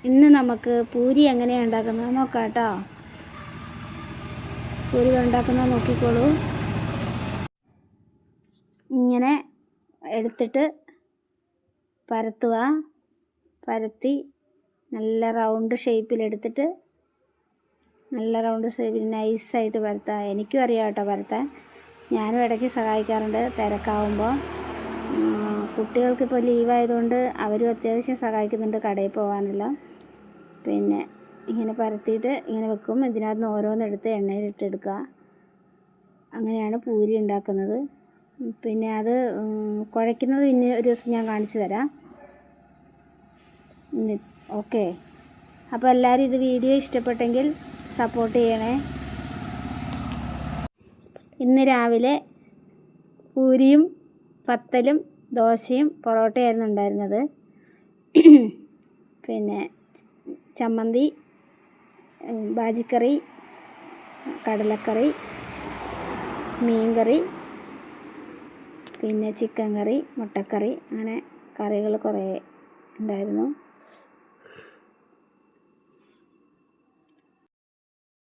ഇന്ന് നമുക്ക് പൂരി എങ്ങനെയാണ് ഉണ്ടാക്കുന്നത് നോക്കാം കേട്ടോ. പൂരി ഉണ്ടാക്കുന്നത് നോക്കിക്കോളൂ. ഇങ്ങനെ എടുത്തിട്ട് പരത്തുക. പരത്തി നല്ല റൗണ്ട് ഷേപ്പിലെടുത്തിട്ട് നല്ല റൗണ്ട് ഷേപ്പിൽ നൈസായിട്ട് പരത്താം. എനിക്കും അറിയാം കേട്ടോ പരത്താൻ. ഞാനും ഇടയ്ക്ക് സഹായിക്കാറുണ്ട് തിരക്കാവുമ്പോൾ. കുട്ടികൾക്കിപ്പോൾ ലീവായതുകൊണ്ട് അവരും അത്യാവശ്യം സഹായിക്കുന്നുണ്ട് കടയിൽ പോകാനുള്ള. പിന്നെ ഇങ്ങനെ പരത്തിയിട്ട് ഇങ്ങനെ വെക്കും. ഇതിനകത്ത് നിന്ന് ഓരോന്നെടുത്ത് എണ്ണയിലിട്ടെടുക്കുക. അങ്ങനെയാണ് പൂരി ഉണ്ടാക്കുന്നത്. പിന്നെ അത് കുഴയ്ക്കുന്നത് ഇനി ഒരു ദിവസം ഞാൻ കാണിച്ചു തരാം. ഓക്കെ. അപ്പോൾ എല്ലാവരും ഇത് വീഡിയോ ഇഷ്ടപ്പെട്ടെങ്കിൽ സപ്പോർട്ട് ചെയ്യണേ. ഇന്ന് രാവിലെ പൂരിയും പത്തലും ദോശയും പൊറോട്ടയായിരുന്നു ഉണ്ടായിരുന്നത്. പിന്നെ ചമ്മന്തി, ബാജിക്കറി, കടലക്കറി, മീൻകറി, പിന്നെ ചിക്കൻ കറി, മുട്ടക്കറി, അങ്ങനെ കറികൾ കുറേ ഉണ്ടായിരുന്നു.